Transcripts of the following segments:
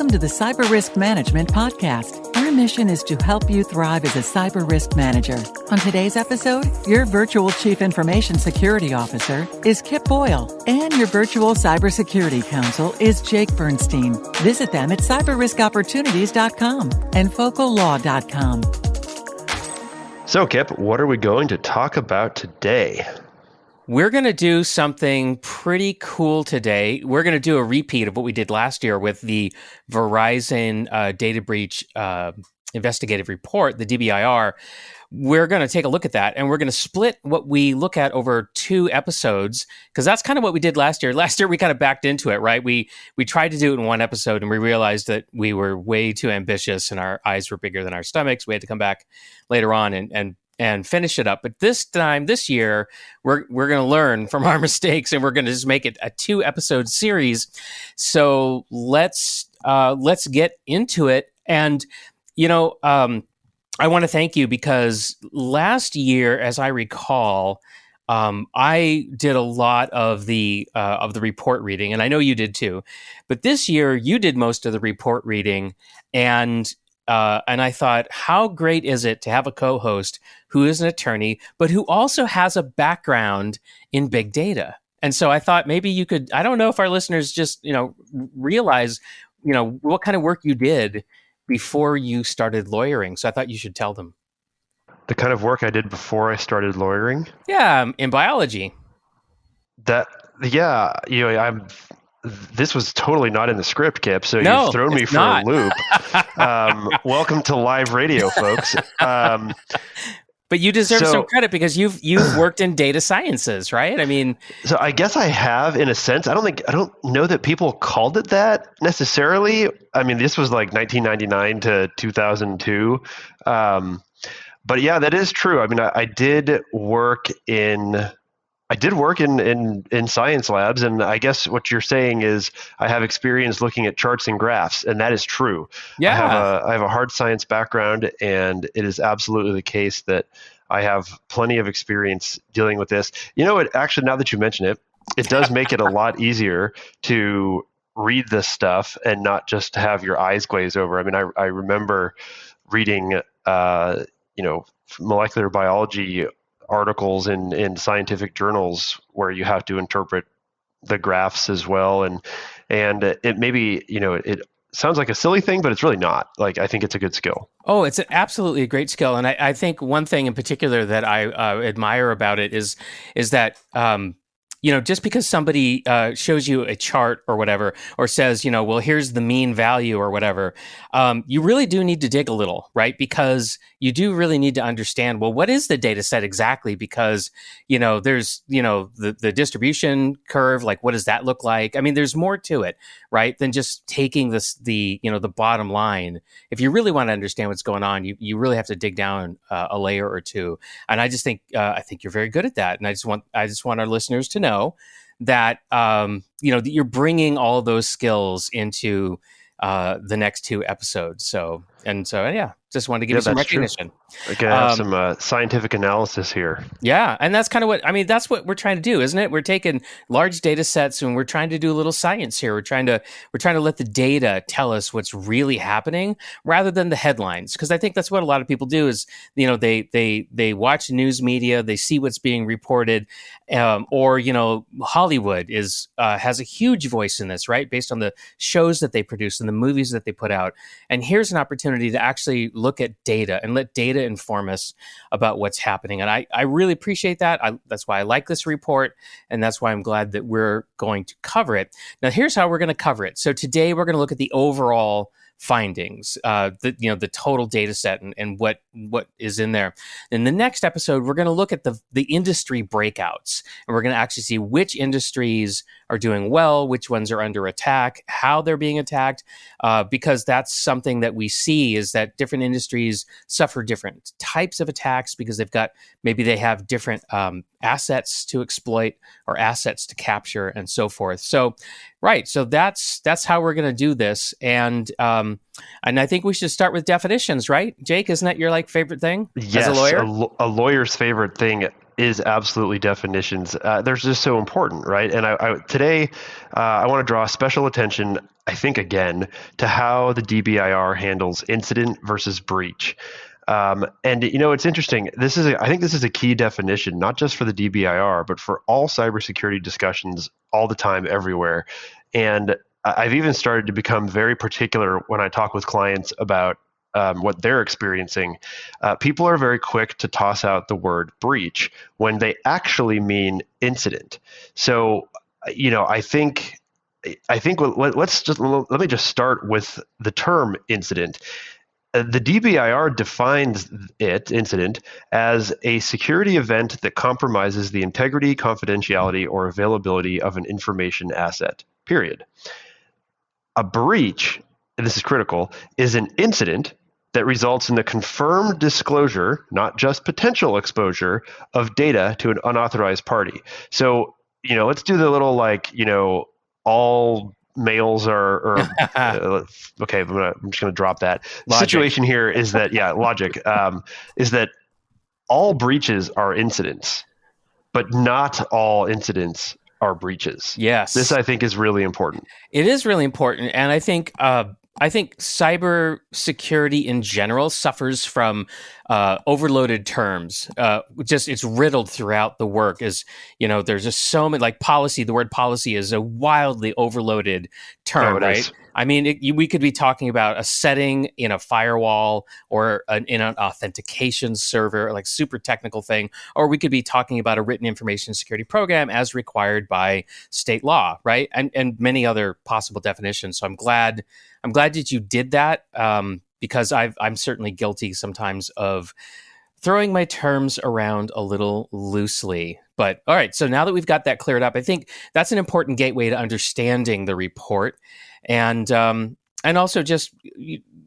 Welcome to the Cyber Risk Management Podcast. Our mission is to help you thrive as a cyber risk manager. On today's episode, your virtual Chief Information Security Officer is Kip Boyle, and your virtual Cybersecurity Counsel is Jake Bernstein. Visit them at cyberriskopportunities.com and focallaw.com. So, Kip, what are we going to talk about today? We're going to do something pretty cool today. We're going to do a repeat of what we did last year with the Verizon data breach investigative report, the DBIR. We're going to take a look at that, and we're going to split what we look at over 2 episodes, because that's kind of what we did last year. Last year, we kind of backed into it, right? We tried to do it in one episode, and we realized that we were way too ambitious, and our eyes were bigger than our stomachs. We had to come back later on and finish it up. But this year, we're going to learn from our mistakes, and we're going to just make it a 2-episode series. So let's get into it. And I want to thank you, because last year, as I recall, I did a lot of the report reading, and I know you did too. But this year, you did most of the report reading, and I thought, how great is it to have a co-host who is an attorney, but who also has a background in big data? And so I thought maybe you could, I don't know if our listeners just, realize, what kind of work you did before you started lawyering. So I thought you should tell them. The kind of work I did before I started lawyering? Yeah, in biology. This was totally not in the script, Kip, so you've thrown me for a loop. Welcome to live radio, folks. But you deserve some credit, because you've worked in data sciences, right? I mean, so I guess I have, in a sense. I don't know that people called it that necessarily. I mean, this was like 1999 to 2002. But yeah, that is true. I mean, I did work in science labs, and I guess what you're saying is I have experience looking at charts and graphs, and that is true. Yeah. I have a hard science background, and it is absolutely the case that I have plenty of experience dealing with this. Actually, now that you mention it, it does make it a lot easier to read this stuff and not just have your eyes glaze over. I mean, I remember reading, molecular biology articles in scientific journals where you have to interpret the graphs as well, and it maybe it sounds like a silly thing, but it's really not. Like, I think it's a good skill. Oh, it's absolutely a great skill, and I think one thing in particular that I admire about it is that just because somebody shows you a chart or whatever, or says, well, here's the mean value or whatever, you really do need to dig a little, right? Because you do really need to understand, well, what is the data set exactly? Because, there's, the distribution curve, like, what does that look like? I mean, there's more to it, right? Than just taking the bottom line. If you really want to understand what's going on, you really have to dig down a layer or two. And I just think, I think you're very good at that. And I just want our listeners to know that that you're bringing all of those skills into the next 2 episodes. So just wanted to give you some recognition. True. I gotta have some scientific analysis here. Yeah, and that's kind of that's what we're trying to do, isn't it? We're taking large data sets and we're trying to do a little science here. We're trying to let the data tell us what's really happening rather than the headlines, because I think that's what a lot of people do is they watch news media, they see what's being reported, or Hollywood has a huge voice in this, right? Based on the shows that they produce and the movies that they put out. And here's an opportunity to actually look at data and let data inform us about what's happening. And I really appreciate that. That's why I like this report, and that's why I'm glad that we're going to cover it. Now, here's how we're going to cover it. So today we're going to look at the overall findings, the total data set and what is in there. In the next episode, we're going to look at the industry breakouts, and we're going to actually see which industries are doing well, which ones are under attack, how they're being attacked, because that's something that we see is that different industries suffer different types of attacks because they have different assets to exploit or assets to capture and so forth. So, right. So that's how we're going to do this. And I think we should start with definitions, right? Jake, isn't that your favorite thing as a lawyer? A lawyer's favorite thing. is absolutely definitions. They're just so important, right? And today, I want to draw special attention, I think, again, to how the DBIR handles incident versus breach. And it's interesting. I think this is a key definition, not just for the DBIR, but for all cybersecurity discussions all the time, everywhere. And I've even started to become very particular when I talk with clients about what they're experiencing. People are very quick to toss out the word breach when they actually mean incident. So, I think let me just start with the term incident. The DBIR defines incident, as a security event that compromises the integrity, confidentiality, or availability of an information asset, period. A breach, and this is critical, is an incident that results in the confirmed disclosure, not just potential exposure, of data to an unauthorized party. So, let's do the little all males are okay. I'm just going to drop that. The situation here is that logic is that all breaches are incidents, but not all incidents are breaches. Yes, this I think is really important. It is really important, and I think cyber security in general suffers from overloaded terms. It's riddled throughout the work. There's just so many, like policy. The word policy is a wildly overloaded term, right? Is. I mean, we could be talking about a setting in a firewall or in an authentication server, like super technical thing, or we could be talking about a written information security program as required by state law, right? And many other possible definitions. So I'm glad that you did that, because I'm certainly guilty sometimes of throwing my terms around a little loosely. But all right, so now that we've got that cleared up, I think that's an important gateway to understanding the report, and also just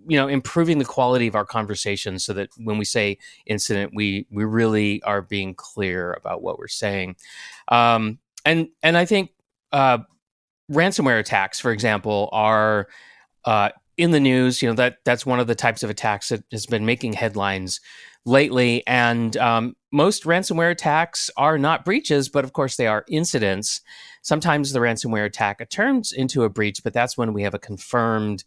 improving the quality of our conversation, so that when we say incident, we really are being clear about what we're saying. And I think ransomware attacks, for example, are in the news. That's one of the types of attacks that has been making headlines lately. And most ransomware attacks are not breaches, but of course they are incidents. Sometimes the ransomware attack turns into a breach, but that's when we have a confirmed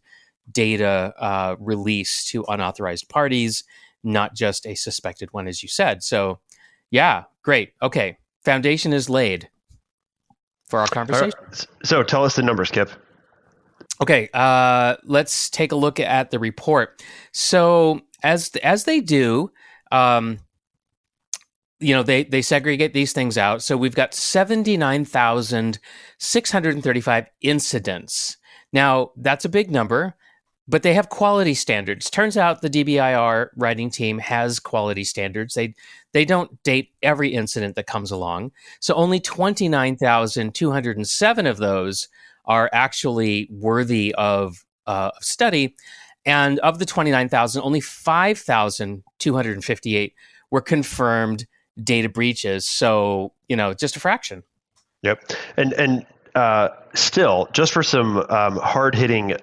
data release to unauthorized parties, not just a suspected one, as you said. So, yeah, great. Okay, foundation is laid for our conversation. Right. So tell us the numbers, Kip. Okay, let's take a look at the report. So as they do, they segregate these things out. So we've got 79,635 incidents. Now, that's a big number, but they have quality standards. Turns out the DBIR writing team has quality standards. They don't date every incident that comes along. So only 29,207 of those are actually worthy of study. And of the 29,000, only 5,258 were confirmed data breaches. So, just a fraction. Yep. And still, just for some hard-hitting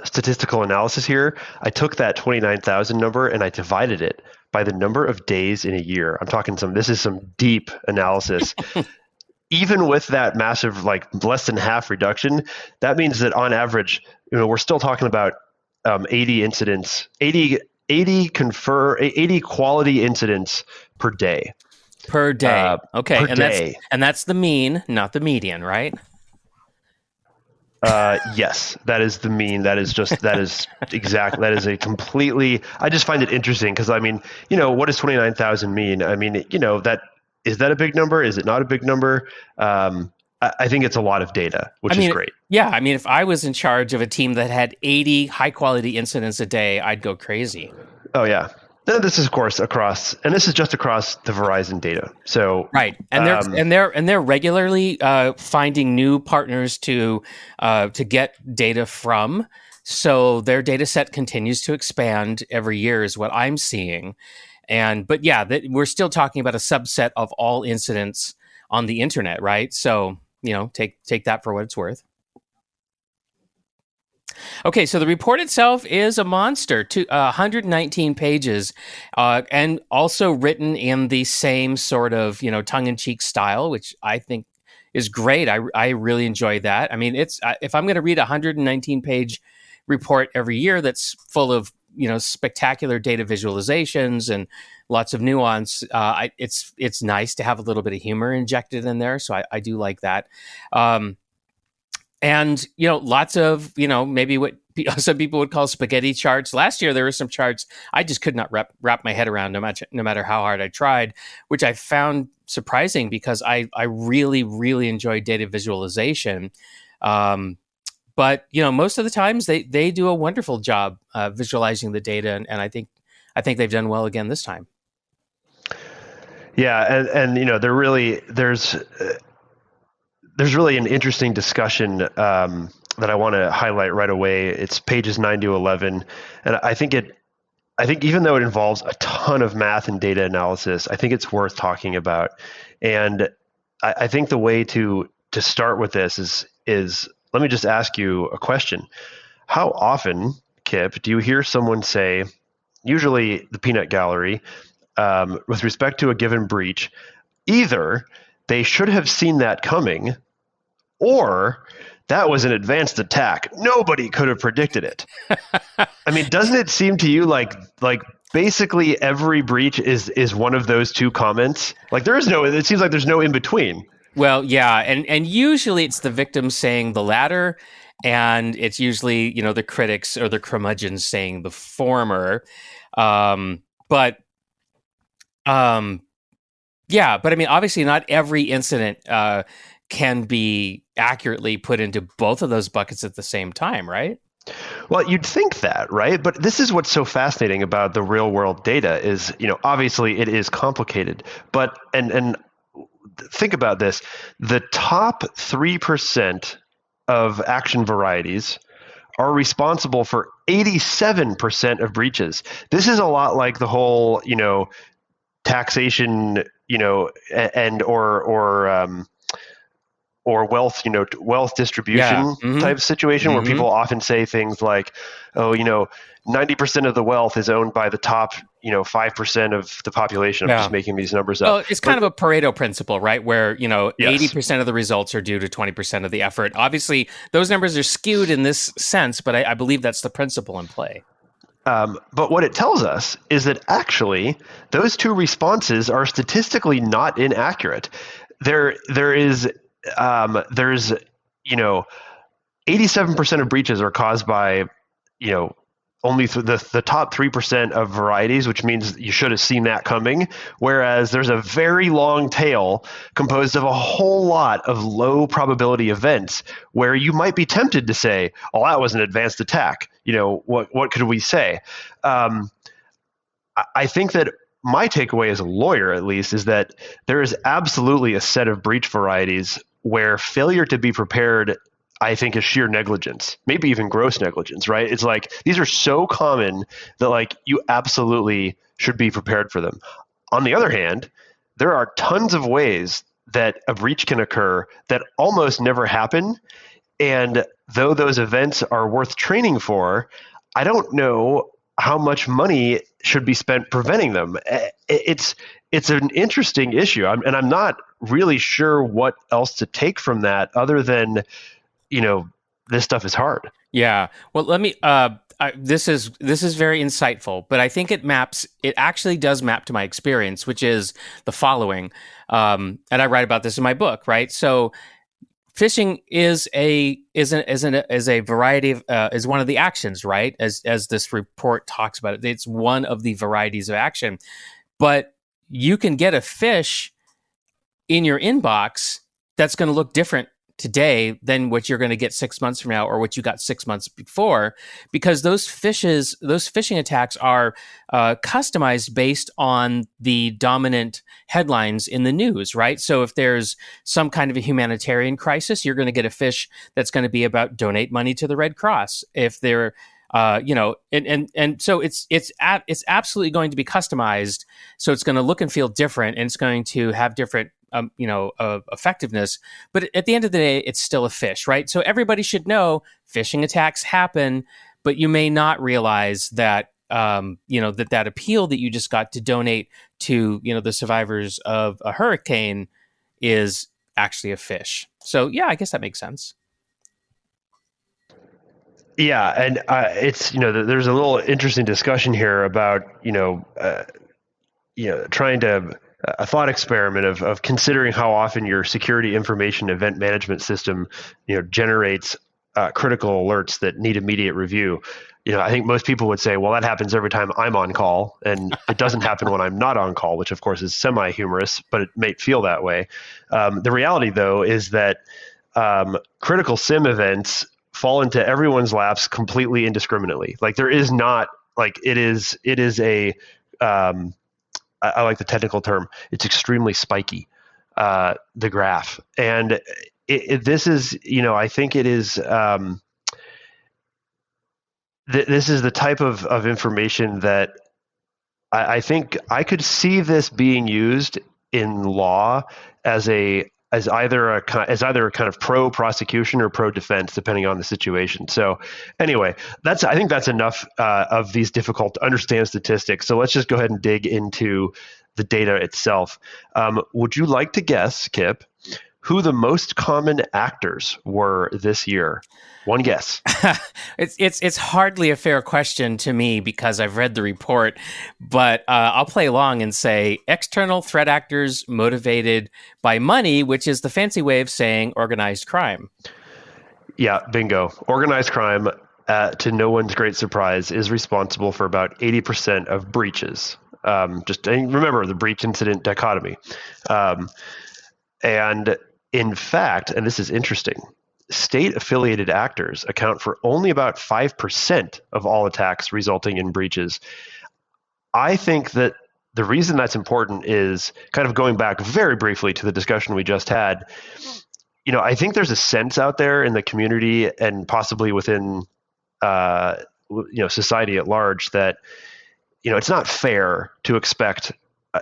statistical analysis here, I took that 29,000 number and I divided it by the number of days in a year. I'm talking this is some deep analysis. Even with that massive, less than half reduction, that means that on average, we're still talking about 80 incidents, 80 quality incidents per day. Per day. Okay. Per day. That's the mean, not the median, right? Yes, that is the mean. That is exact. That is a completely, I just find it interesting because, what does 29,000 mean? Is that a big number? Is it not a big number? I think it's a lot of data, which is great. Yeah. If I was in charge of a team that had 80 high quality incidents a day, I'd go crazy. Oh, yeah. And this is, of course, this is just across the Verizon data. So right, and they're regularly finding new partners to get data from. So their data set continues to expand every year, is what I'm seeing. But we're still talking about a subset of all incidents on the internet, right? So take that for what it's worth. Okay, so the report itself is a monster, 119 pages, and also written in the same sort of, tongue-in-cheek style, which I think is great. I really enjoy that. I mean, it's if I'm going to read a 119-page report every year that's full of, spectacular data visualizations and lots of nuance, it's nice to have a little bit of humor injected in there. So I do like that. And, lots of, maybe what some people would call spaghetti charts. Last year, there were some charts I just could not wrap my head around no matter how hard I tried, which I found surprising because I really, really enjoy data visualization. But, most of the times they do a wonderful job visualizing the data. And I think they've done well again this time. Yeah. And there's really an interesting discussion that I want to highlight right away. It's pages 9 to 11. And I think even though it involves a ton of math and data analysis, I think it's worth talking about. And I think the way to start with this is let me just ask you a question. How often, Kip, do you hear someone say, usually the peanut gallery, with respect to a given breach, either they should have seen that coming, or that was an advanced attack. Nobody could have predicted it. I mean, doesn't it seem to you like basically every breach is one of those two comments? Like it seems like there's no in between. Well, yeah, and usually it's the victim saying the latter, and it's usually, the critics or the curmudgeons saying the former. But I mean, obviously not every incident can be accurately put into both of those buckets at the same time, right? Well, you'd think that, right? But this is what's so fascinating about the real world data is, obviously it is complicated, but, and think about this, the top 3% of action varieties are responsible for 87% of breaches. This is a lot like the whole, taxation, and or wealth, wealth distribution type situation where people often say things like, oh, 90% of the wealth is owned by the top, 5% of the population. I'm just making these numbers up. Well, it's kind of a Pareto principle, right? Where, 80% of the results are due to 20% of the effort. Obviously, those numbers are skewed in this sense, but I believe that's the principle in play. But what it tells us is that actually those two responses are statistically not inaccurate. There's 87% of breaches are caused by, only the top 3% of varieties, which means you should have seen that coming. Whereas there's a very long tail composed of a whole lot of low probability events where you might be tempted to say, oh, that was an advanced attack. What could we say? I think that my takeaway as a lawyer, at least, is that there is absolutely a set of breach varieties where failure to be prepared, I think, is sheer negligence, maybe even gross negligence, right? It's like these are so common that you absolutely should be prepared for them. On the other hand, there are tons of ways that a breach can occur that almost never happen. And though those events are worth training for, I don't know how much money should be spent preventing them. It's an interesting issue. And I'm not really sure what else to take from that other than, this stuff is hard. Yeah. Well, let me, this is very insightful, but I think it actually does map to my experience, which is the following. And I write about this in my book, right? So phishing is a variety of, is one of the actions, right? As this report talks about it, it's one of the varieties of action, but you can get a phish in your inbox that's going to look different today than what you're going to get 6 months from now or what you got 6 months before, because those phishing attacks are customized based on the dominant headlines in the news, right? So if there's some kind of a humanitarian crisis, you're going to get a phish that's going to be about donate money to the Red Cross. If they're and so it's absolutely going to be customized. So it's going to look and feel different, and it's going to have different effectiveness. But at the end of the day, it's still a phish, right? So everybody should know phishing attacks happen, but you may not realize that that appeal that you just got to donate to the survivors of a hurricane is actually a phish. So yeah, I guess that makes sense. Yeah, and it's there's a little interesting discussion here about trying to a thought experiment of considering how often your security information event management system generates critical alerts that need immediate review. I think most people would say, well, that happens every time I'm on call, and it doesn't happen when I'm not on call, which of course is semi-humorous, but it may feel that way. The reality, though, is that critical SIM events fall into everyone's laps completely indiscriminately. Like there is not like it is a I like the technical term. It's extremely spiky, the graph, and this is I think it is. This is the type of information that I think I could see this being used in law as either a kind of pro prosecution or pro defense, depending on the situation. So anyway, I think that's enough of these difficult to understand statistics. So let's just go ahead and dig into the data itself. Would you like to guess, Kip, who the most common actors were this year? One guess. It's hardly a fair question to me because I've read the report, but I'll play along and say external threat actors motivated by money, which is the fancy way of saying organized crime. Yeah, bingo. Organized crime, to no one's great surprise, is responsible for about 80% of breaches. Just remember the breach incident dichotomy. And in fact, and this is interesting, state-affiliated actors account for only about 5% of all attacks resulting in breaches. I think that the reason that's important is kind of going back very briefly to the discussion we just had. I think there's a sense out there in the community and possibly within society at large that it's not fair to expect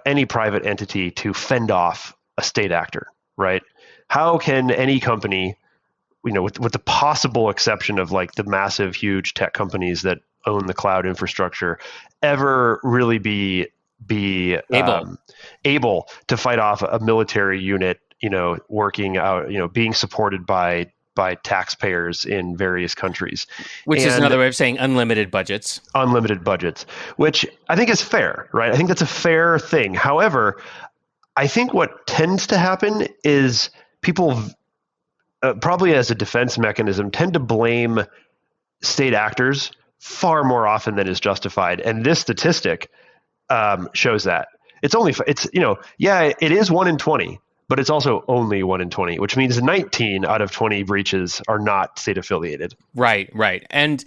any private entity to fend off a state actor, right? How can any company, with the possible exception of like the massive, huge tech companies that own the cloud infrastructure, ever really be able to fight off a military unit, working out, being supported by taxpayers in various countries. Which is another way of saying unlimited budgets. Unlimited budgets, which I think is fair, right? I think that's a fair thing. However, I think what tends to happen is people, probably as a defense mechanism, tend to blame state actors far more often than is justified. And this statistic shows that. It is 1 in 20, but it's also only 1 in 20, which means 19 out of 20 breaches are not state affiliated. Right. And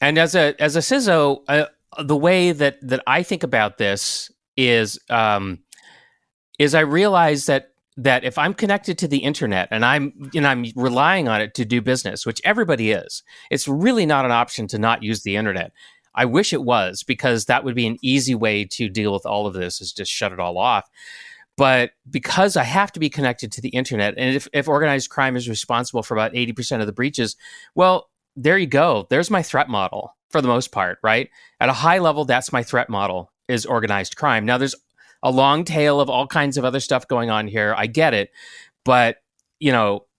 as a CISO, the way that I think about this is I realize that if I'm connected to the internet and I'm relying on it to do business, which everybody is, it's really not an option to not use the internet. I wish it was, because that would be an easy way to deal with all of this, is just shut it all off. But because I have to be connected to the internet, and if organized crime is responsible for about 80% of the breaches, well, there you go. There's my threat model for the most part, right? At a high level, that's my threat model, is organized crime. Now, there's a long tail of all kinds of other stuff going on here. I get it. But,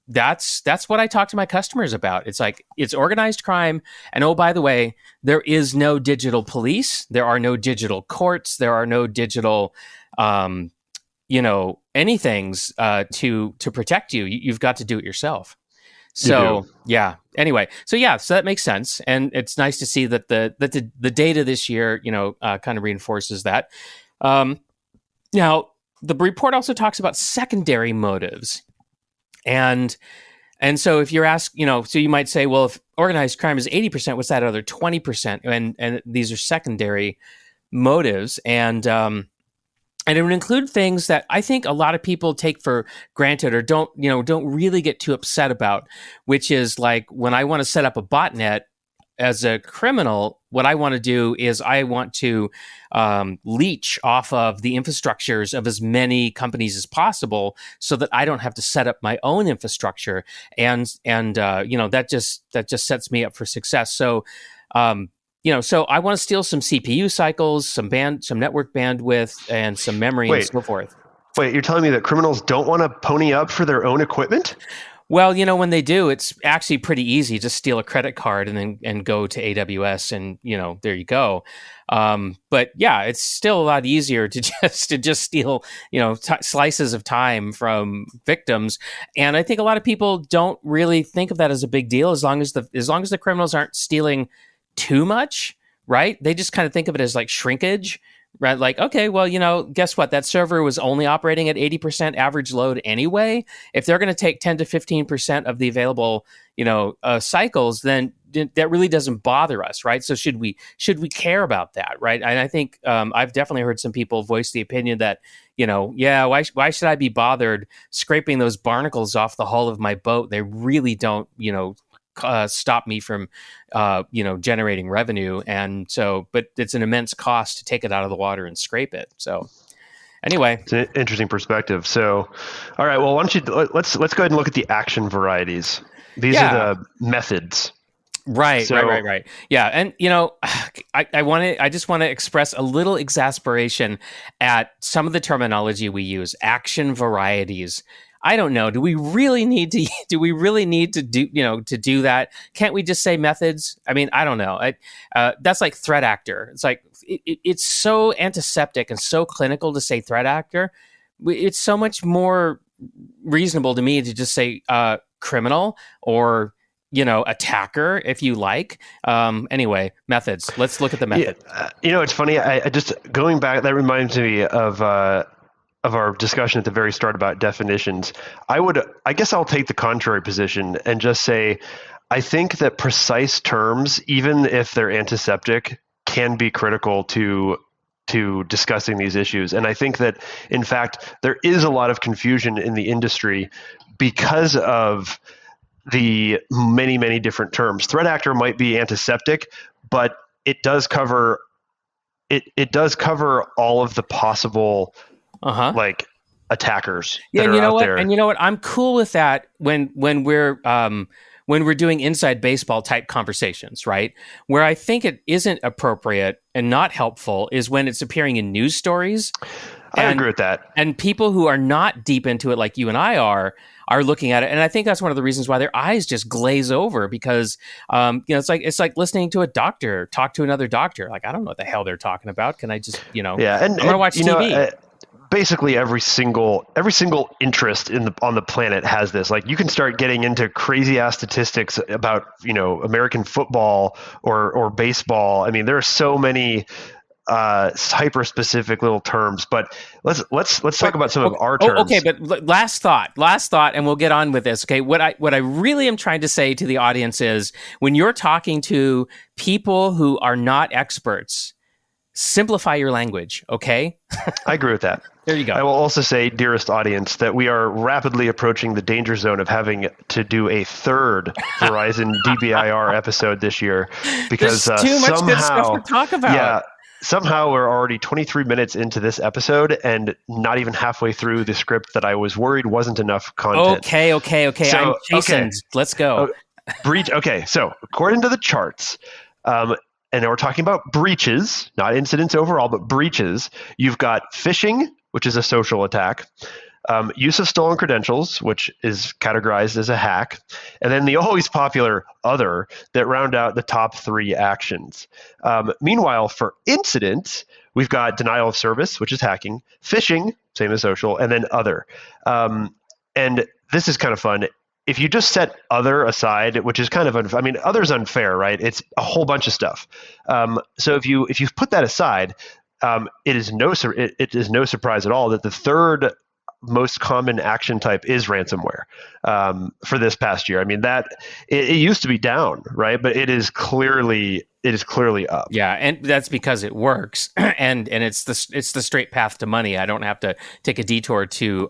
that's what I talk to my customers about. It's like, it's organized crime. And oh, by the way, there is no digital police. There are no digital courts. There are no digital, anythings to protect you. You've got to do it yourself. So yeah. Anyway, so that makes sense, and it's nice to see that the data this year, kind of reinforces that. Now, the report also talks about secondary motives, and so if you're asked, so you might say, well, if organized crime is 80%, what's that other 20%? And these are secondary motives, and it would include things that I think a lot of people take for granted or don't really get too upset about, which is like when I want to set up a botnet, as a criminal, what I want to do is I want to leech off of the infrastructures of as many companies as possible, so that I don't have to set up my own infrastructure, and that just sets me up for success. So. So I want to steal some CPU cycles, some network bandwidth, and some memory, and so forth. Wait, you're telling me that criminals don't want to pony up for their own equipment? Well, when they do, it's actually pretty easy. Just steal a credit card and go to AWS, and there you go. But yeah, it's still a lot easier to just steal slices of time from victims. And I think a lot of people don't really think of that as a big deal, as long as the criminals aren't stealing too much, right? They just kind of think of it as like shrinkage. Right, like, okay, well, guess what? That server was only operating at 80% average load anyway. If they're going to take 10 to 15% of the available, cycles, then that really doesn't bother us, right? So should we care about that, right? And I think I've definitely heard some people voice the opinion that, why should I be bothered scraping those barnacles off the hull of my boat? They really don't, stop me from, generating revenue. And so, but it's an immense cost to take it out of the water and scrape it. So anyway, it's an interesting perspective. So, all right, well, why don't you, let's go ahead and look at the action varieties. These are the methods. Right. Yeah. And, I just want to express a little exasperation at some of the terminology we use, action varieties. I don't know. Do we really need to do that? Can't we just say methods? I mean, I don't know. That's like threat actor. It's like, it's so antiseptic and so clinical to say threat actor. It's so much more reasonable to me to just say criminal or, attacker, if you like. Anyway, methods. Let's look at the method. Yeah, it's funny. I just going back, that reminds me of our discussion at the very start about definitions. I guess I'll take the contrary position and just say, I think that precise terms, even if they're antiseptic, can be critical to discussing these issues. And I think that, in fact, there is a lot of confusion in the industry because of the many, many different terms. Threat actor might be antiseptic, but it does cover all of the possible like attackers. Yeah, that and are out there. And you know what? I'm cool with that when we're doing inside baseball type conversations, right? Where I think it isn't appropriate and not helpful is when it's appearing in news stories. I agree with that. And people who are not deep into it, like you and I are looking at it, and I think that's one of the reasons why their eyes just glaze over, because it's like listening to a doctor talk to another doctor. Like, I don't know what the hell they're talking about. Can I just I'm gonna watch TV. Basically, every single interest on the planet has this. Like, you can start getting into crazy ass statistics about American football or baseball. I mean, there are so many hyper specific little terms, but let's talk about some of our terms. Okay, but last thought, and we'll get on with this. Okay, what I really am trying to say to the audience is, when you're talking to people who are not experts, simplify your language. Okay. I agree with that. There you go. I will also say, dearest audience, that we are rapidly approaching the danger zone of having to do a third Verizon DBIR episode this year, because there's too much good stuff to talk about. Yeah. Somehow we're already 23 minutes into this episode and not even halfway through the script that I was worried wasn't enough content. Okay. So, I'm Jason. Let's go. Breach. Okay. So according to the charts, and we're talking about breaches, not incidents overall, but breaches. You've got phishing, which is a social attack, use of stolen credentials, which is categorized as a hack, and then the always popular other that round out the top three actions. Meanwhile, for incidents, we've got denial of service, which is hacking, phishing, same as social, and then other. And this is kind of fun. If you just set other aside, which is kind of other's unfair, right? It's a whole bunch of stuff. So if you put that aside, it is no surprise at all that the third most common action type is ransomware for this past year. I mean, that it used to be down, right? But it is clearly it is clearly up. Yeah, and that's because it works, and it's the straight path to money. I don't have to take a detour to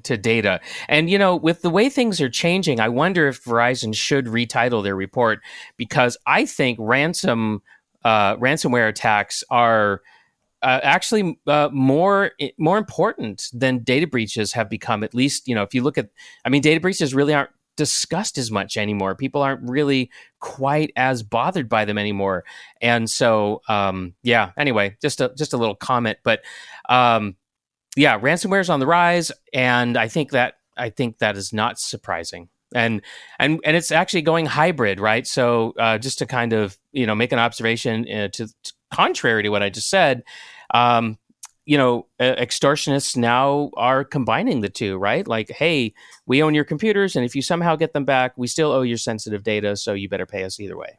data. And with the way things are changing, I wonder if Verizon should retitle their report, because I think ransomware attacks are actually more important than data breaches have become. At least if you look at, data breaches really aren't discussed as much anymore. People aren't really quite as bothered by them anymore. And so, anyway, just a little comment, but ransomware is on the rise, and I think that is not surprising. And it's actually going hybrid, right? So just to kind of make an observation to contrary to what I just said, extortionists now are combining the two, right? Like, hey, we own your computers, and if you somehow get them back, we still owe your sensitive data, so you better pay us either way.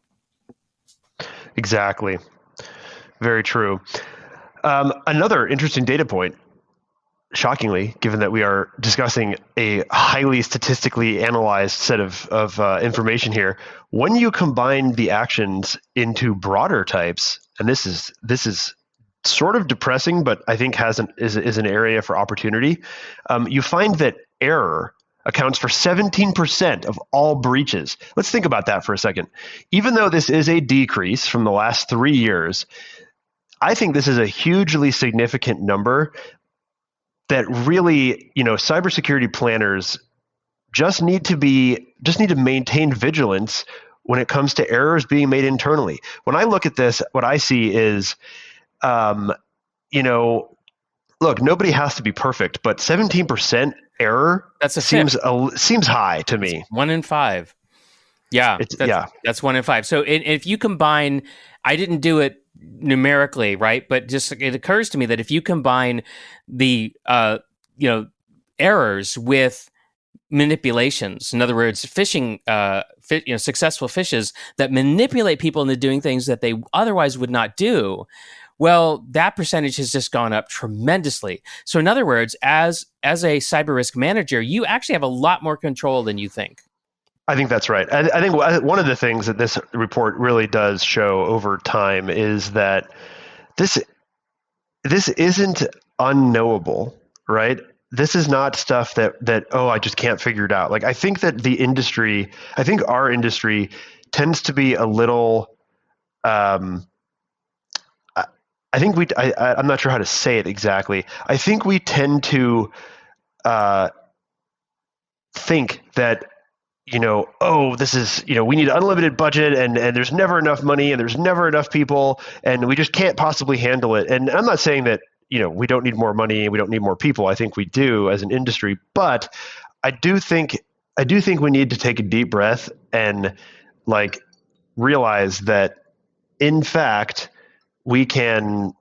Exactly. Very true. Another interesting data point, shockingly, given that we are discussing a highly statistically analyzed set of information here, when you combine the actions into broader types, and this is sort of depressing, but I think is an area for opportunity. You find that error accounts for 17% of all breaches. Let's think about that for a second. Even though this is a decrease from the last 3 years, I think this is a hugely significant number that really, cybersecurity planners just need to maintain vigilance when it comes to errors being made internally. When I look at this, what I see is, look, nobody has to be perfect, but 17% error seems high to me. 1 in 5. Yeah, that's 1 in 5. So if you combine, I didn't do it numerically, right? But just it occurs to me that if you combine the errors with manipulations, in other words, phishing, successful phishes that manipulate people into doing things that they otherwise would not do, well, that percentage has just gone up tremendously. So in other words, as a cyber risk manager, you actually have a lot more control than you think. I think that's right. I think one of the things that this report really does show over time is that this isn't unknowable, right? This is not stuff that I just can't figure it out. Like, I think that our industry tends to be a little, I'm not sure how to say it exactly. I think we tend to think that, this is, we need an unlimited budget and there's never enough money and there's never enough people and we just can't possibly handle it. And I'm not saying that, we don't need more money and we don't need more people. I think we do as an industry, but I do think we need to take a deep breath and realize that in fact we can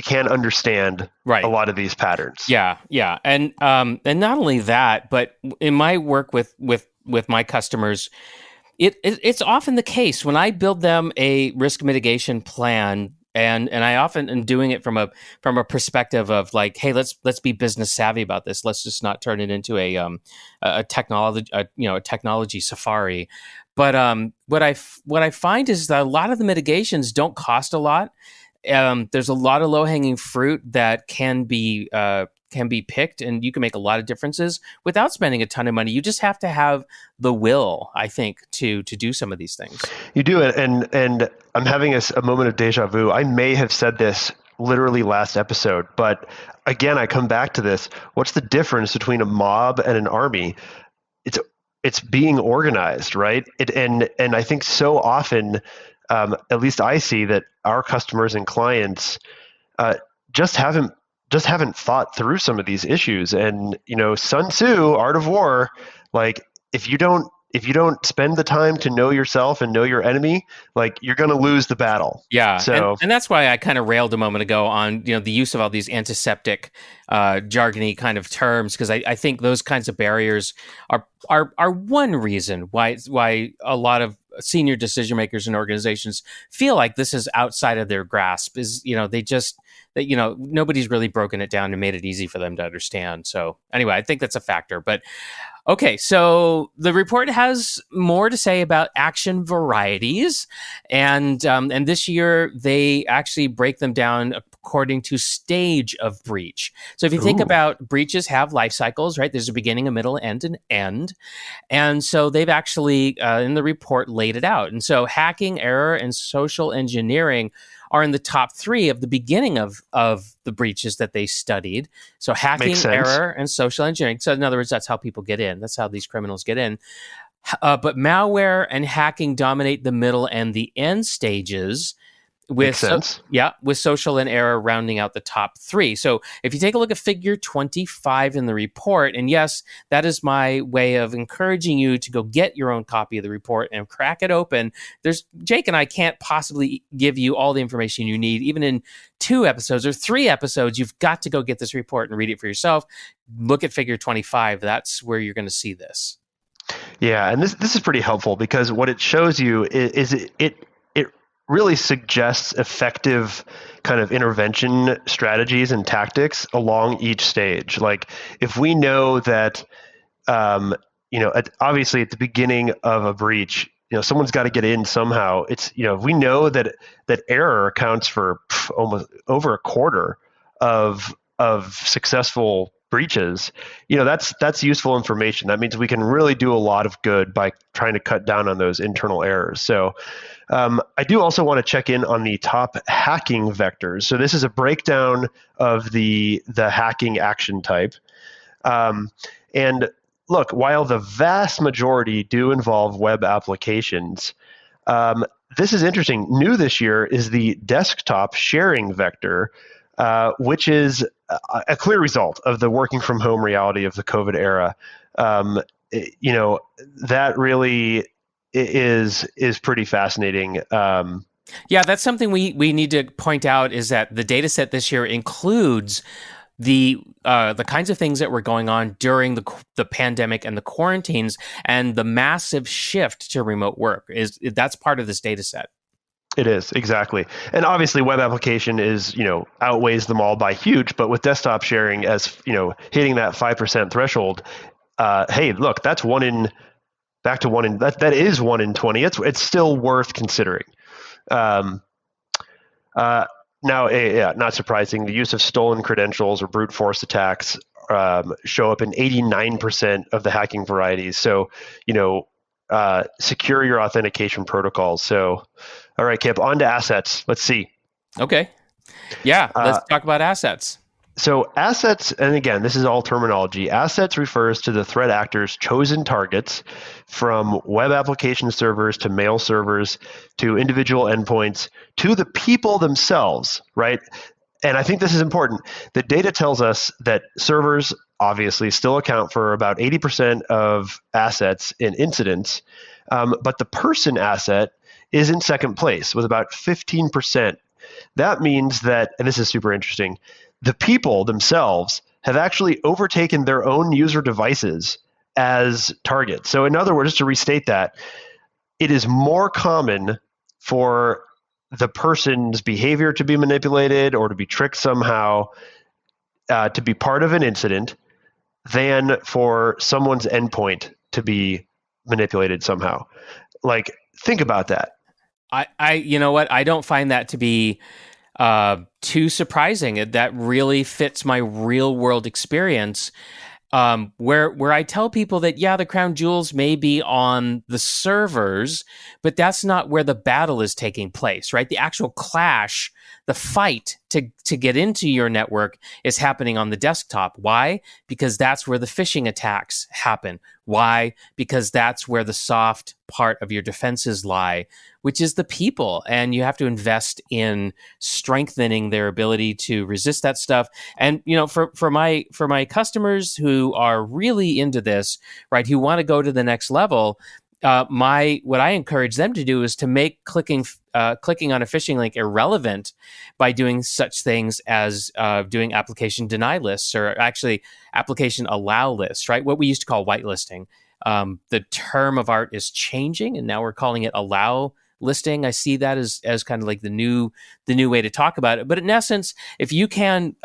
understand a lot of these patterns. Yeah. And not only that, but in my work with my customers, it's often the case when I build them a risk mitigation plan, and I often am doing it from a perspective of like, hey, let's be business savvy about this. Let's just not turn it into a technology safari. But what I find is that a lot of the mitigations don't cost a lot. There's a lot of low-hanging fruit that can be picked, and you can make a lot of differences without spending a ton of money. You just have to have the will, I think, to do some of these things. You do it, and I'm having a moment of deja vu. I may have said this literally last episode, but again, I come back to this. What's the difference between a mob and an army? It's being organized, right? And I think so often, at least I see that our customers and clients just haven't thought through some of these issues. And Sun Tzu, Art of War, like if you don't spend the time to know yourself and know your enemy, like you're going to lose the battle. Yeah. So and that's why I kind of railed a moment ago on the use of all these antiseptic, jargony kind of terms, because I think those kinds of barriers are one reason why a lot of senior decision makers in organizations feel like this is outside of their grasp. Is nobody's really broken it down and made it easy for them to understand. So anyway, I think that's a factor. But okay, so the report has more to say about action varieties, and this year they actually break them down according to stage of breach. So if you think about breaches have life cycles, right? There's a beginning, a middle, and an end. And so they've actually, in the report, laid it out. And so hacking, error, and social engineering are in the top three of the beginning of the breaches that they studied. So hacking, error, and social engineering. So in other words, that's how people get in. That's how these criminals get in. But malware and hacking dominate the middle and the end stages, with social and error rounding out the top three. So if you take a look at figure 25 in the report, and yes, that is my way of encouraging you to go get your own copy of the report and crack it open. Jake and I can't possibly give you all the information you need. Even in 2 episodes or 3 episodes, you've got to go get this report and read it for yourself. Look at figure 25. That's where you're going to see this. Yeah, and this is pretty helpful because what it shows you is it really suggests effective kind of intervention strategies and tactics along each stage. Like if we know that, obviously at the beginning of a breach, someone's got to get in somehow. It's, if we know that error accounts for almost over a quarter of successful breaches, that's useful information. That means we can really do a lot of good by trying to cut down on those internal errors. So I do also want to check in on the top hacking vectors. So this is a breakdown of the hacking action type. And look, while the vast majority do involve web applications, this is interesting. New this year is the desktop sharing vector, which is a clear result of the working from home reality of the COVID era. That really is pretty fascinating. Yeah, that's something we need to point out, is that the data set this year includes the kinds of things that were going on during the pandemic and the quarantines, and the massive shift to remote work. That's part of this data set. It is, exactly. And obviously web application is, outweighs them all by huge, but with desktop sharing as, hitting that 5% threshold, hey, look, that's that is 1 in 20. It's still worth considering. Now, not surprising, the use of stolen credentials or brute force attacks show up in 89% of the hacking varieties. So, secure your authentication protocols. So, all right, Kip, on to assets. Let's see. Okay. Yeah, let's talk about assets. So assets, and again, this is all terminology. Assets refers to the threat actor's chosen targets, from web application servers to mail servers to individual endpoints to the people themselves, right? And I think this is important. The data tells us that servers obviously still account for about 80% of assets in incidents, but the person asset is in second place with about 15%. That means that, and this is super interesting, the people themselves have actually overtaken their own user devices as targets. So in other words, just to restate that, it is more common for the person's behavior to be manipulated or to be tricked somehow to be part of an incident than for someone's endpoint to be manipulated somehow. Like, think about that. You know what? I don't find that to be too surprising. That really fits my real world experience, where I tell people that, yeah, the crown jewels may be on the servers, but that's not where the battle is taking place, right? The actual clash, the fight to get into your network is happening on the desktop. Why? Because that's where the phishing attacks happen. Why? Because that's where the soft part of your defenses lie, which is the people. And you have to invest in strengthening their ability to resist that stuff. And, for my customers who are really into this, right, who want to go to the next level, what I encourage them to do is to make clicking on a phishing link irrelevant by doing such things as doing application deny lists, or actually application allow lists, right? What we used to call whitelisting. The term of art is changing, and now we're calling it allow listing. I see that as kind of like the new way to talk about it. But in essence, if you can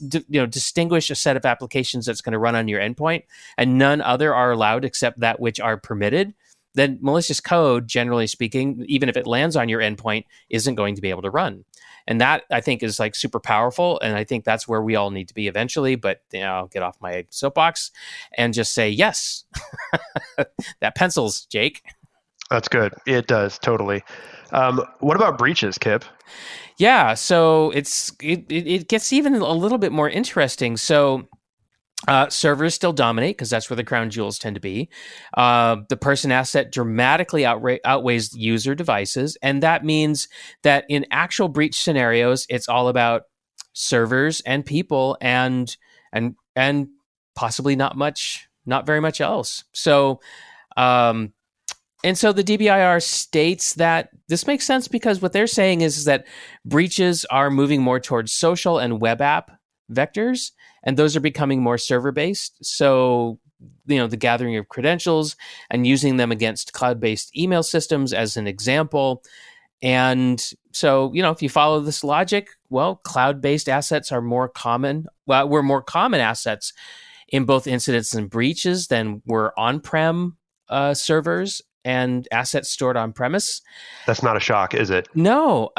distinguish a set of applications that's going to run on your endpoint and none other are allowed except that which are permitted, then malicious code, generally speaking, even if it lands on your endpoint, isn't going to be able to run. And that, I think, is like super powerful. And I think that's where we all need to be eventually. But I'll get off my soapbox and just say, yes, that pencils, Jake. That's good. It does, totally. What about breaches, Kip? Yeah, so it gets even a little bit more interesting. So servers still dominate because that's where the crown jewels tend to be. The person asset dramatically outweighs user devices, and that means that in actual breach scenarios, it's all about servers and people, and possibly not very much else. So. And so the DBIR states that this makes sense because what they're saying is that breaches are moving more towards social and web app vectors, and those are becoming more server-based. So, the gathering of credentials and using them against cloud-based email systems as an example. And so, if you follow this logic, well, cloud-based assets are more common. Well, we're more common assets in both incidents and breaches than were on-prem servers and assets stored on premise. That's not a shock, is it? No.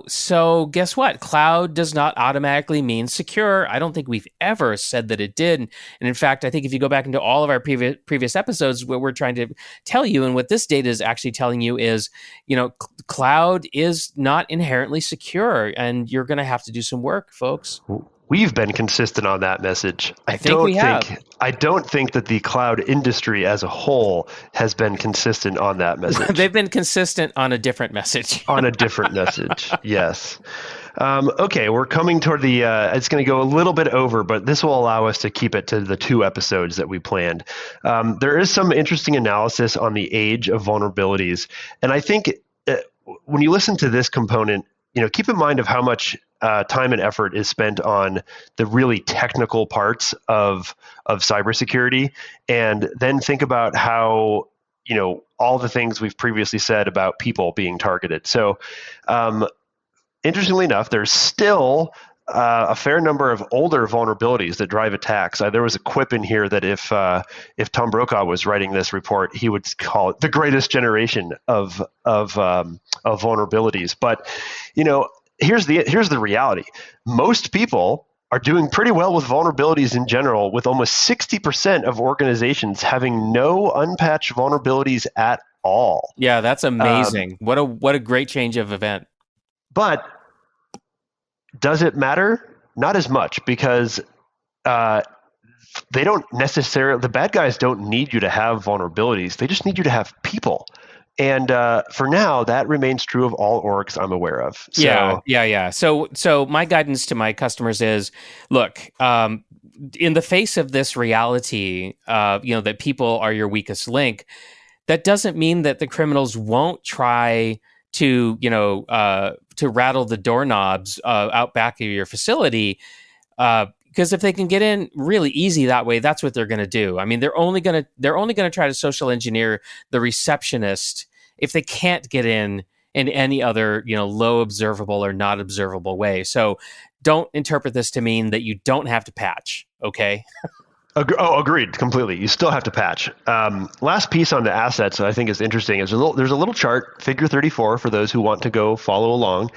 So guess what? Cloud does not automatically mean secure. I don't think we've ever said that it did. And in fact, I think if you go back into all of our previous episodes, what we're trying to tell you and what this data is actually telling you is, cloud is not inherently secure, and you're going to have to do some work, folks. We've been consistent on that message. I don't think that the cloud industry as a whole has been consistent on that message. They've been consistent on a different message. On a different message, yes. Okay, we're coming toward the, it's going to go a little bit over, but this will allow us to keep it to the 2 episodes that we planned. There is some interesting analysis on the age of vulnerabilities. And I think when you listen to this component, keep in mind of how much time and effort is spent on the really technical parts of cybersecurity, and then think about how all the things we've previously said about people being targeted. So, interestingly enough, there's still a fair number of older vulnerabilities that drive attacks. There was a quip in here that if Tom Brokaw was writing this report, he would call it the greatest generation of vulnerabilities. But here's the reality. Most people are doing pretty well with vulnerabilities in general, with almost 60% of organizations having no unpatched vulnerabilities at all. Yeah, that's amazing. What a great change of event. But does it matter? Not as much, because they don't necessarily, the bad guys don't need you to have vulnerabilities. They just need you to have people. And for now, that remains true of all orgs I'm aware of. So, Yeah. So my guidance to my customers is, look, in the face of this reality, that people are your weakest link, that doesn't mean that the criminals won't try to rattle the doorknobs out back of your facility. Because if they can get in really easy that way, that's what they're going to do. I mean, they're only going to try to social engineer the receptionist if they can't get in any other low observable or not observable way. So don't interpret this to mean that you don't have to patch. Okay. Agreed completely. You still have to patch. Last piece on the assets that I think is interesting is there's a little chart, figure 34, for those who want to go follow along.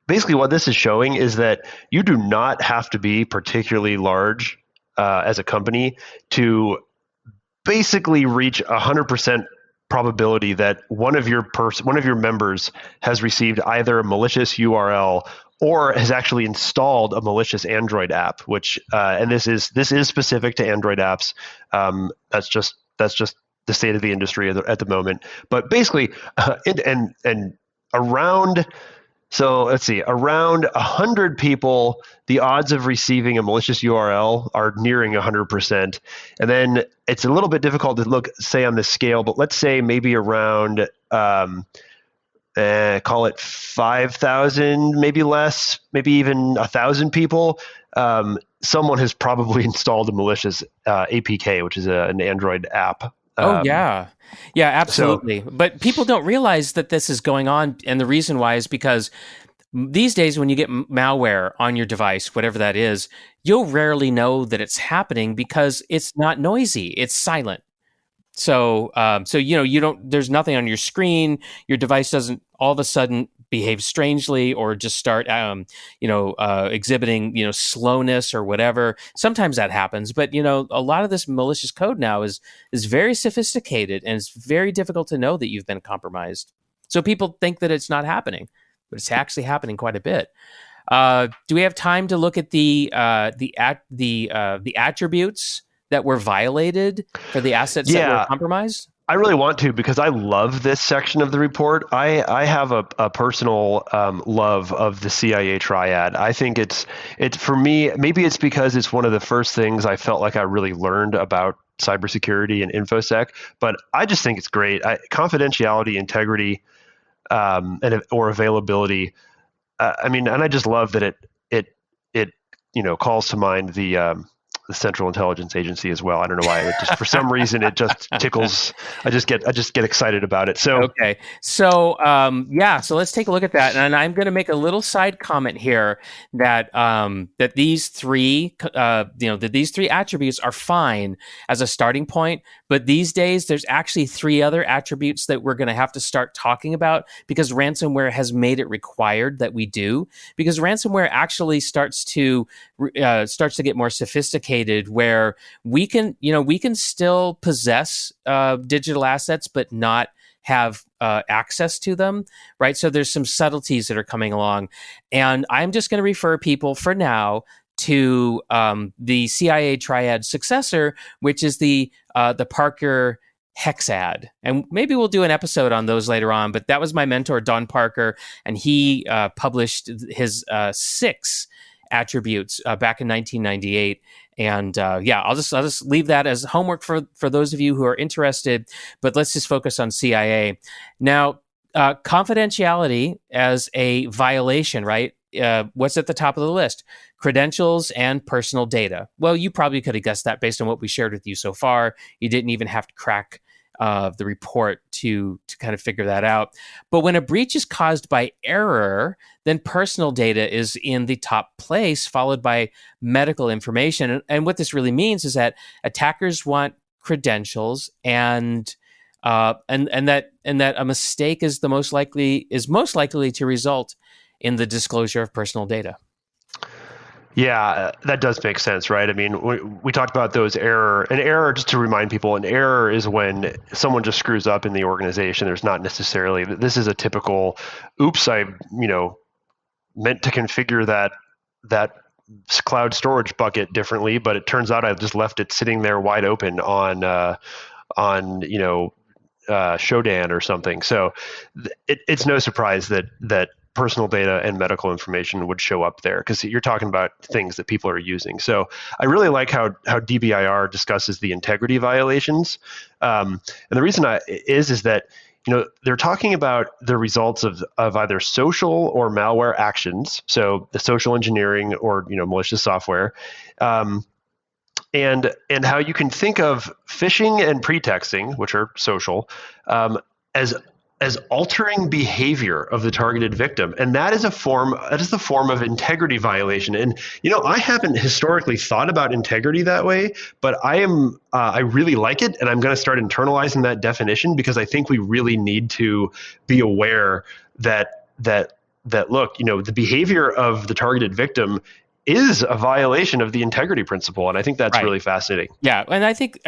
Basically, what this is showing is that you do not have to be particularly large as a company to basically reach 100% probability that one of your members has received either a malicious URL or has actually installed a malicious Android app. Which and this is specific to Android apps. That's just the state of the industry at the moment. But basically, and around. So let's see, around 100 people, the odds of receiving a malicious URL are nearing 100%. And then it's a little bit difficult to look, say, on this scale, but let's say maybe around call it 5,000, maybe less, maybe even 1,000 people, someone has probably installed a malicious APK, which is an Android app. Oh yeah. Yeah, So absolutely. But people don't realize that this is going on, and the reason why is because these days when you get malware on your device, whatever that is, you'll rarely know that it's happening because it's not noisy, it's silent. So, so you don't. There's nothing on your screen. Your device doesn't all of a sudden behave strangely or just start, exhibiting, slowness or whatever. Sometimes that happens, but a lot of this malicious code now is very sophisticated, and it's very difficult to know that you've been compromised. So people think that it's not happening, but it's actually happening quite a bit. Do we have time to look at the attributes that were violated for the assets that were compromised? I really want to, because I love this section of the report. I have a personal love of the CIA triad. I think it's for me, maybe it's because it's one of the first things I felt like I really learned about cybersecurity and InfoSec, but I just think it's great. Confidentiality, integrity, or availability. And I just love that it calls to mind the Central Intelligence Agency as well. I don't know why. It just, for some reason, it just tickles. I just get excited about it. So okay, so so let's take a look at that, and I'm going to make a little side comment here that that these three attributes are fine as a starting point, but these days there's actually three other attributes that we're going to have to start talking about because ransomware has made it required that we do, because ransomware actually starts to get more sophisticated, where we can still possess digital assets but not have access to them, right? So there's some subtleties that are coming along, and I'm just going to refer people for now to the CIA triad successor, which is the Parker Hexad, and maybe we'll do an episode on those later on. But that was my mentor, Don Parker, and he published his 6 attributes back in 1998. And I'll just leave that as homework for those of you who are interested. But let's just focus on CIA now. Confidentiality as a violation, right? What's at the top of the list? Credentials and personal data. Well, you probably could have guessed that based on what we shared with you so far. You didn't even have to crack the report to kind of figure that out. But when a breach is caused by error, then personal data is in the top place, followed by medical information. And what this really means is that attackers want credentials, and that a mistake is most likely to result in the disclosure of personal data. Yeah, that does make sense, right? I mean, we talked about those error, just to remind people, an error is when someone just screws up in the organization. There's not necessarily, this is a typical, oops, I meant to configure that cloud storage bucket differently, but it turns out I just left it sitting there wide open on Shodan or something. So it's no surprise that personal data and medical information would show up there, because you're talking about things that people are using. So I really like how DBIR discusses the integrity violations. And the reason is that they're talking about the results of either social or malware actions. So the social engineering or malicious software. And how you can think of phishing and pretexting, which are social, as altering behavior of the targeted victim, and that is the form of integrity violation. And I haven't historically thought about integrity that way, but I really like it, and I'm going to start internalizing that definition, because I think we really need to be aware that look, the behavior of the targeted victim is a violation of the integrity principle, and I think that's really fascinating. Yeah, and I think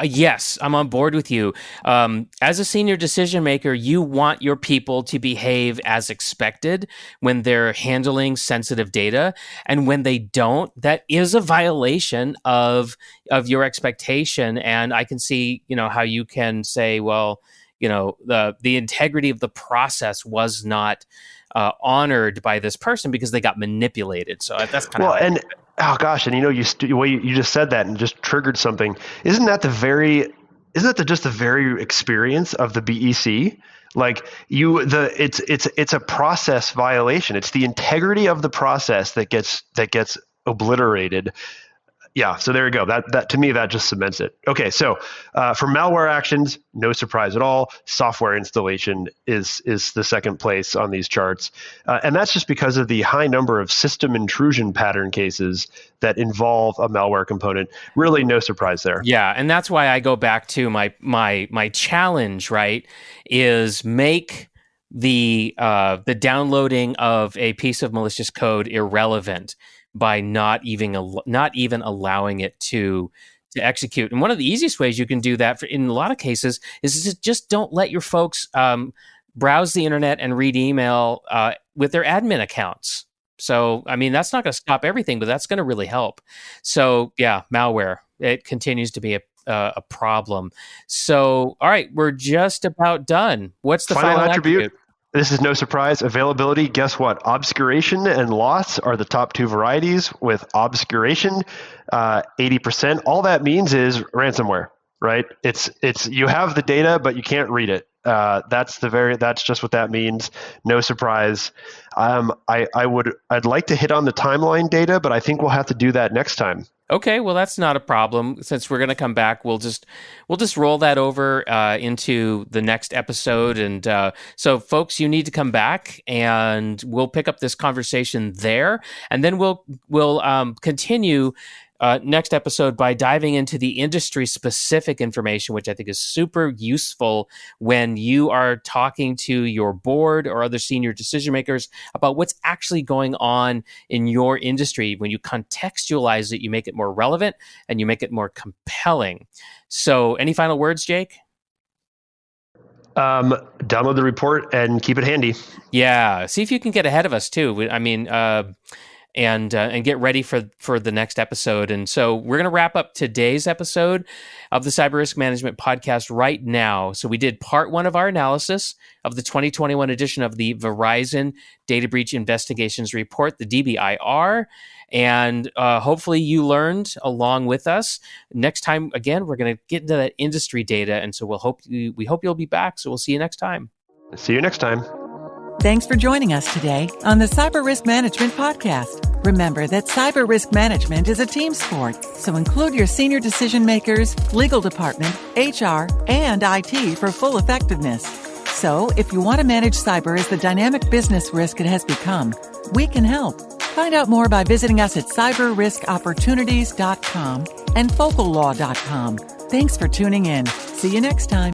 yes, I'm on board with you. As a senior decision maker, you want your people to behave as expected when they're handling sensitive data, and when they don't, that is a violation of your expectation. And I can see, how you can say, well, the integrity of the process was not honored by this person because they got manipulated. So that's kind of oh gosh, and you just said that and just triggered something. Isn't that just the very experience of the BEC? Like it's a process violation. It's the integrity of the process that gets obliterated. Yeah, so there you go. That to me, that just cements it. Okay, so for malware actions, no surprise at all. Software installation is the second place on these charts, and that's just because of the high number of system intrusion pattern cases that involve a malware component. Really, no surprise there. Yeah, and that's why I go back to my challenge. Right, is make the downloading of a piece of malicious code irrelevant by not even allowing it to execute. And one of the easiest ways you can do that in a lot of cases is to just don't let your folks browse the internet and read email with their admin accounts. So, I mean, that's not going to stop everything, but that's going to really help. So, yeah, malware, it continues to be a problem. So, all right, we're just about done. What's the final attribute? This is no surprise. Availability, guess what? Obscuration and loss are the top two varieties, with obscuration 80%. All that means is ransomware, right? It's you have the data, but you can't read it. That's just what that means. No surprise. I'd like to hit on the timeline data, but I think we'll have to do that next time. Okay, well, that's not a problem. Since we're going to come back, we'll just roll that over into the next episode. And so, folks, you need to come back, and we'll pick up this conversation there, and then we'll continue next episode by diving into the industry-specific information, which I think is super useful when you are talking to your board or other senior decision makers about what's actually going on in your industry. When you contextualize it, you make it more relevant and you make it more compelling. So, any final words, Jake? Download the report and keep it handy. Yeah, see if you can get ahead of us too. I mean, and get ready for the next episode. And so we're going to wrap up today's episode of the Cyber Risk Management Podcast right now. So we did part one of our analysis of the 2021 edition of the Verizon Data Breach Investigations Report, the DBIR. And hopefully you learned along with us. Next time, again, we're going to get into that industry data. And so we hope you'll be back. So we'll see you next time. See you next time. Thanks for joining us today on the Cyber Risk Management Podcast. Remember that cyber risk management is a team sport, so include your senior decision makers, legal department, HR, and IT for full effectiveness. So, if you want to manage cyber as the dynamic business risk it has become, we can help. Find out more by visiting us at cyberriskopportunities.com and focallaw.com. Thanks for tuning in. See you next time.